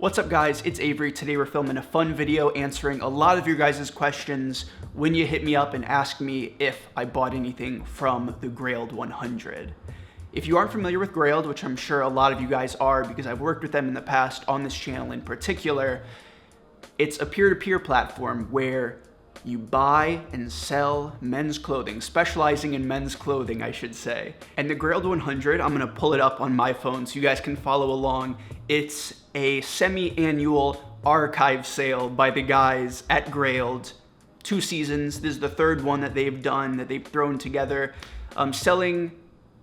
What's up guys, it's Avery. Today we're filming a fun video answering a lot of your guys' questions when you hit me up and ask me if I bought anything from the Grailed100. If you aren't familiar with Grailed, which I'm sure a lot of you guys are because I've worked with them in the past on this channel in particular, it's a peer-to-peer platform where you buy and sell men's clothing, specializing in men's clothing, I should say. And the Grailed100, I'm gonna pull it up on my phone so you guys can follow along. It's a semi-annual archive sale by the guys at Grailed. 2 seasons, this is the 3rd one that they've done, that they've thrown together, selling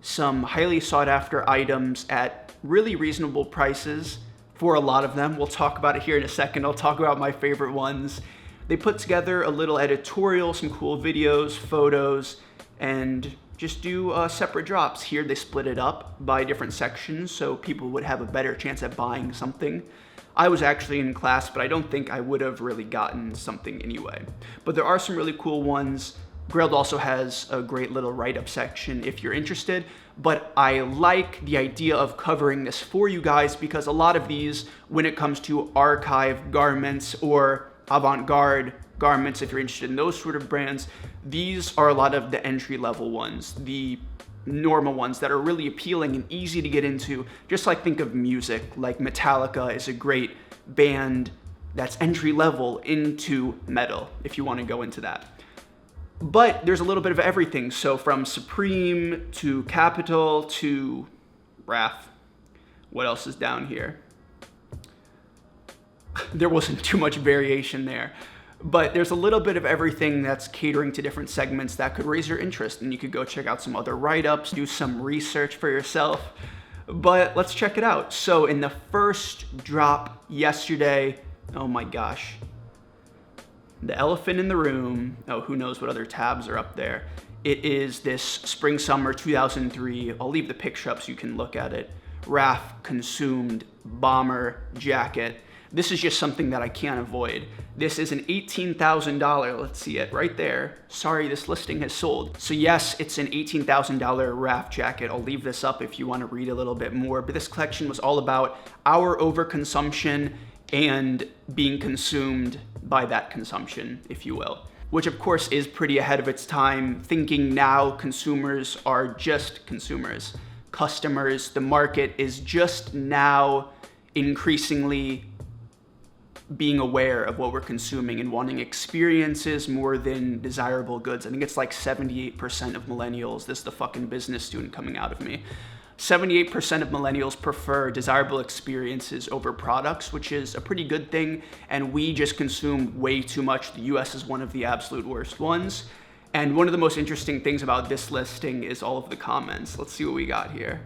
some highly sought after items at really reasonable prices for a lot of them. We'll talk about it here in a second. I'll talk about my favorite ones. They put together a little editorial, some cool videos, photos, and just do separate drops. Here they split it up by different sections so people would have a better chance at buying something. I was actually in class, but I don't think I would have really gotten something anyway. But there are some really cool ones. Grailed also has a great little write-up section if you're interested, but I like the idea of covering this for you guys because a lot of these, when it comes to archive garments or avant-garde garments, if you're interested in those sort of brands, these are a lot of the entry-level ones, the normal ones that are really appealing and easy to get into. Just like think of music, like Metallica is a great band that's entry-level into metal, if you want to go into that. But there's a little bit of everything, so from Supreme to Capital to Raf. What else is down here? There wasn't too much variation there, but there's a little bit of everything that's catering to different segments that could raise your interest, and you could go check out some other write-ups, do some research for yourself, but let's check it out. So in the first drop yesterday, oh my gosh, the elephant in the room, oh, who knows what other tabs are up there. It is this spring-summer 2003, I'll leave the picture up so you can look at it, Raf consumed bomber jacket. This is just something that I can't avoid. This is an $18,000, let's see it right there. Sorry, this listing has sold. So yes, it's an $18,000 Raf jacket. I'll leave this up if you want to read a little bit more, but this collection was all about our overconsumption and being consumed by that consumption, if you will. Which of course is pretty ahead of its time, thinking now consumers are just consumers. Customers, the market is just now increasingly being aware of what we're consuming and wanting experiences more than desirable goods. I think it's like 78% of millennials, this is the fucking business student coming out of me, 78% of millennials prefer desirable experiences over products, which is a pretty good thing, and we just consume way too much. The US is one of the absolute worst ones. And one of the most interesting things about this listing is all of the comments. Let's see what we got here.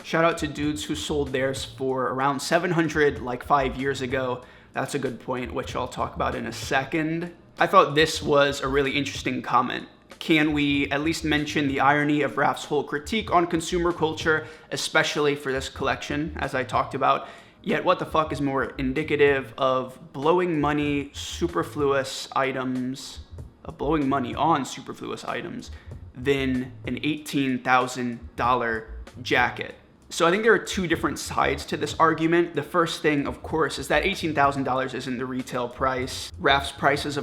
Shout out to dudes who sold theirs for around 700 like 5 years ago. That's a good point, which I'll talk about in a second. I thought this was a really interesting comment. Can we at least mention the irony of Raf's whole critique on consumer culture, especially for this collection, as I talked about? Yet what the fuck is more indicative of blowing money superfluous items, blowing money on superfluous items than an $18,000 jacket? So I think there are 2 different sides to this argument. The first thing, of course, is that $18,000 isn't the retail price. Raf's prices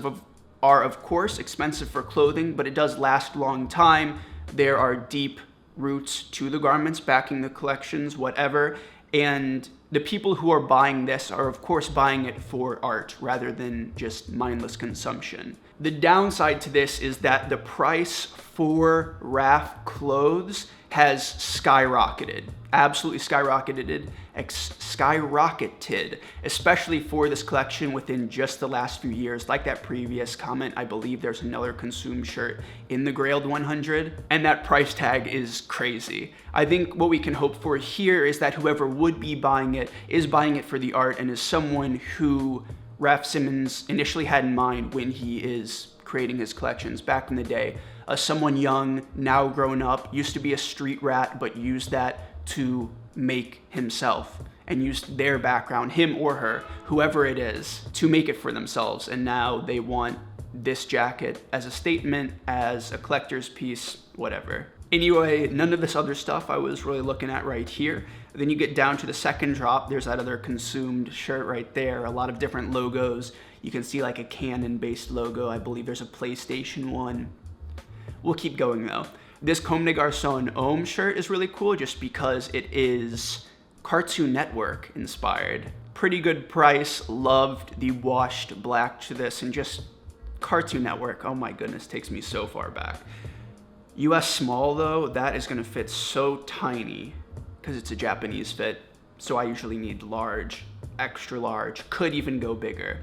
are of course expensive for clothing, but it does last a long time. There are deep roots to the garments backing the collections, whatever. And the people who are buying this are of course buying it for art rather than just mindless consumption. The downside to this is that the price for Raf clothes has skyrocketed, absolutely skyrocketed, especially for this collection within just the last few years. Like that previous comment, I believe there's another consumed shirt in the Grailed100, and that price tag is crazy. I think what we can hope for here is that whoever would be buying it is buying it for the art and is someone who Raf Simons initially had in mind when he is creating his collections back in the day. Someone young, now grown up, used to be a street rat, but used that to make himself and used their background, him or her, whoever it is, to make it for themselves. And now they want this jacket as a statement, as a collector's piece, whatever. Anyway, none of this other stuff I was really looking at right here. Then you get down to the second drop, there's that other consumed shirt right there, a lot of different logos. You can see like a Canon-based logo. I believe there's a PlayStation one. We'll keep going though. This Comme des Garçons Homme shirt is really cool just because it is Cartoon Network inspired. Pretty good price, loved the washed black to this, and just Cartoon Network, oh my goodness, takes me so far back. US small though, that is gonna fit so tiny because it's a Japanese fit. So I usually need large, extra large, could even go bigger.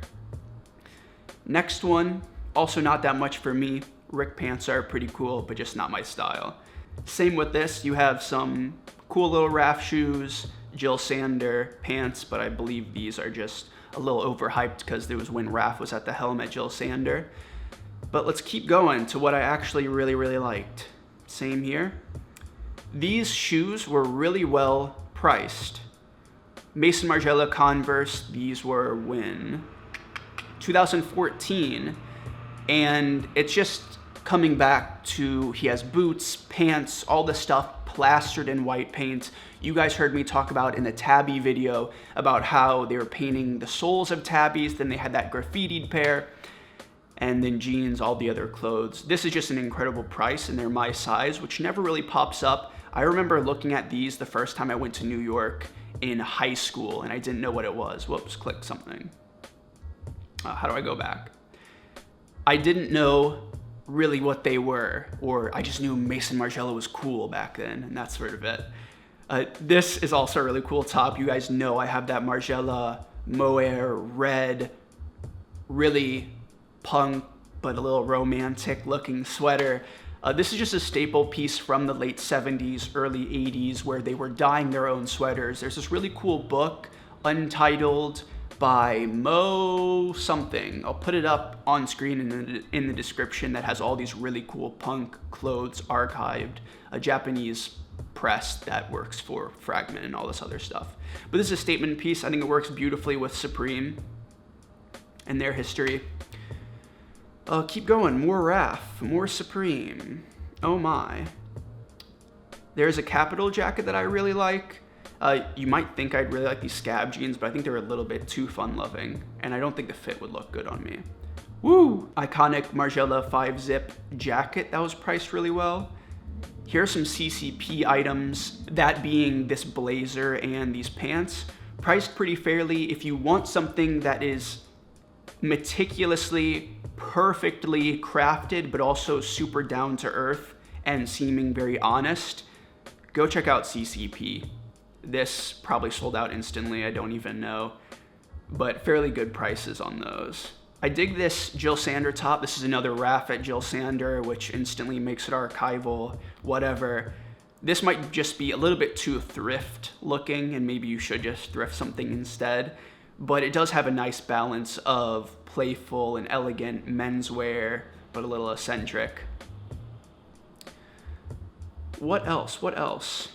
Next one, also not that much for me. Rick pants are pretty cool, but just not my style. Same with this, you have some cool little Raph shoes, Jill Sander pants, but I believe these are just a little overhyped because there was when Raph was at the helm at Jill Sander. But let's keep going to what I actually really liked. Same here. These shoes were really well priced. Mason Margiela Converse, these were when? 2014. And it's just coming back to, he has boots, pants, all the stuff plastered in white paint. You guys heard me talk about in the Tabby video about how they were painting the soles of Tabbies, then they had that graffitied pair, and then jeans, all the other clothes. This is just an incredible price, and they're my size, which never really pops up. I remember looking at these the first time I went to New York in high school, and I didn't know what it was. Whoops, clicked something. How do I go back? I didn't know really what they were, or I just knew Mason Margiela was cool back then, and that's sort of it. This is also a really cool top. You guys know I have that Margiela mohair red, really punk, but a little romantic looking sweater. This is just a staple piece from the late 70s, early 80s, where they were dyeing their own sweaters. There's this really cool book, Untitled, by Mo something. I'll put it up on screen in the description, that has all these really cool punk clothes archived. A Japanese press that works for Fragment and all this other stuff. But this is a statement piece. I think it works beautifully with Supreme and their history. Keep going, more Raph, more Supreme. Oh my. There's a Capital jacket that I really like. You might think I'd really like these scab jeans, but I think they're a little bit too fun-loving, and I don't think the fit would look good on me. Woo! Iconic Margiela 5-zip jacket that was priced really well. Here are some CCP items, that being this blazer and these pants. Priced pretty fairly. If you want something that is meticulously, perfectly crafted, but also super down to earth and seeming very honest, go check out CCP. This probably sold out instantly, I don't even know, but fairly good prices on those. I dig this Jill Sander top. This is another Raph at Jill Sander, which instantly makes it archival, whatever. This might just be a little bit too thrift looking, and maybe you should just thrift something instead, but it does have a nice balance of playful and elegant menswear, but a little eccentric. What else?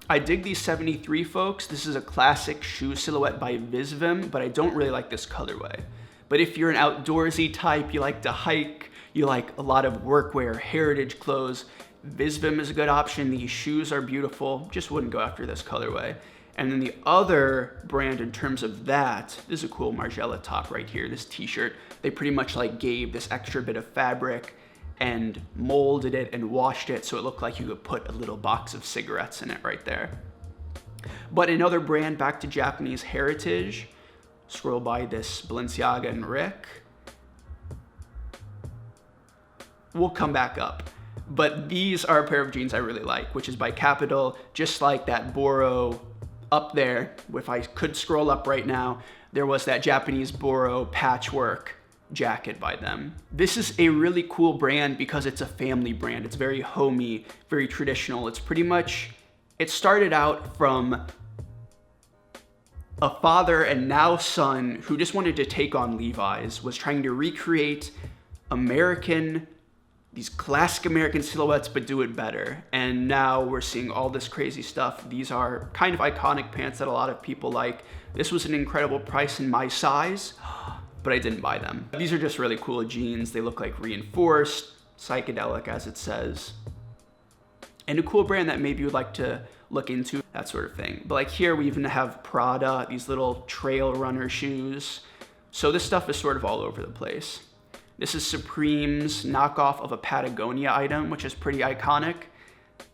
I dig these 73 folks. This is a classic shoe silhouette by Visvim, but I don't really like this colorway. But if you're an outdoorsy type, you like to hike, you like a lot of workwear, heritage clothes, Visvim is a good option. These shoes are beautiful, just wouldn't go after this colorway. And then the other brand in terms of that, this is a cool Margiela top right here, this t-shirt. They pretty much like gave this extra bit of fabric and molded it and washed it so it looked like you could put a little box of cigarettes in it right there. But another brand, back to Japanese heritage, scroll by this Balenciaga and Rick. We'll come back up. But these are a pair of jeans I really like, which is by Capital, just like that Boro up there. If I could scroll up right now, there was that Japanese Boro patchwork jacket by them. This is a really cool brand because it's a family brand. It's very homey, very traditional. It's pretty much, it started out from a father and now son who just wanted to take on Levi's, was trying to recreate American, these classic American silhouettes, but do it better. And now we're seeing all this crazy stuff. These are kind of iconic pants that a lot of people like. This was an incredible price in my size. but I didn't buy them. These are just really cool jeans. They look like reinforced, psychedelic as it says, and a cool brand that maybe you would like to look into, that sort of thing. But like here we even have Prada, these little trail runner shoes. So this stuff is sort of all over the place. This is Supreme's knockoff of a Patagonia item, which is pretty iconic.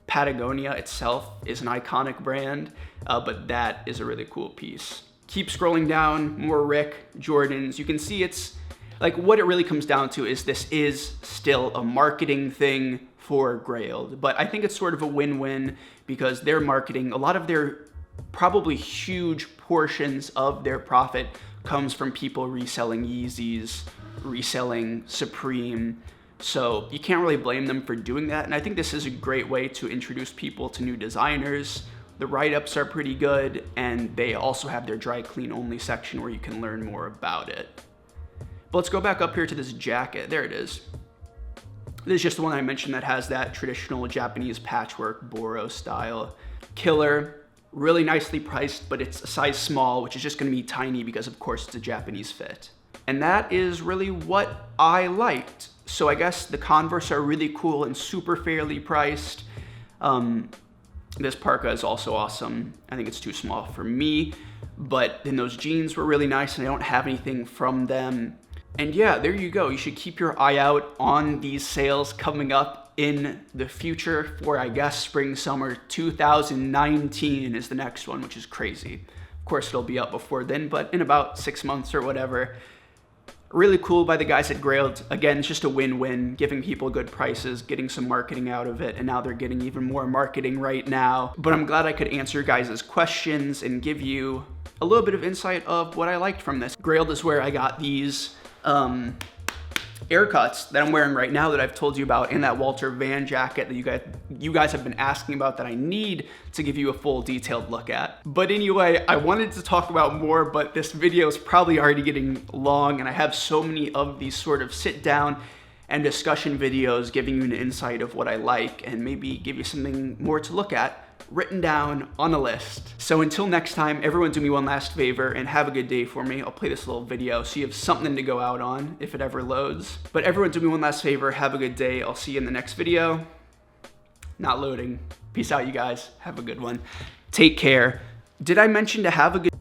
Patagonia itself is an iconic brand, but that is a really cool piece. Keep scrolling down, more Rick, Jordans. You can see it's like what it really comes down to is this is still a marketing thing for Grailed, but I think it's sort of a win-win because their marketing, a lot of their probably huge portions of their profit comes from people reselling Yeezys, reselling Supreme. So you can't really blame them for doing that. And I think this is a great way to introduce people to new designers. The write-ups are pretty good, and they also have their dry clean only section where you can learn more about it. But let's go back up here to this jacket. There it is. This is just the one I mentioned that has that traditional Japanese patchwork Boro style. Killer, really nicely priced, but it's a size small, which is just gonna be tiny because of course it's a Japanese fit. And that is really what I liked. So I guess the Converse are really cool and super fairly priced. This parka is also awesome. I think it's too small for me, but then those jeans were really nice and I don't have anything from them. And yeah, there you go. You should keep your eye out on these sales coming up in the future for, I guess, spring, summer 2019 is the next one, which is crazy. Of course, it'll be up before then, but in about 6 months or whatever. Really cool by the guys at Grailed. Again, it's just a win-win, giving people good prices, getting some marketing out of it, and now they're getting even more marketing right now. But I'm glad I could answer your guys' questions and give you a little bit of insight of what I liked from this. Grailed is where I got these aircuts that I'm wearing right now that I've told you about, and that Walter Van jacket that you guys have been asking about that I need to give you a full detailed look at. But anyway, I wanted to talk about more, but this video is probably already getting long, and I have so many of these sort of sit down and discussion videos giving you an insight of what I like and maybe give you something more to look at written down on a list. So until next time, everyone do me one last favor and have a good day for me. I'll play this little video so you have something to go out on if it ever loads. But everyone do me one last favor, have a good day. I'll see you in the next video. Not loading. Peace out, you guys. Have a good one. Take care. Did I mention to have a good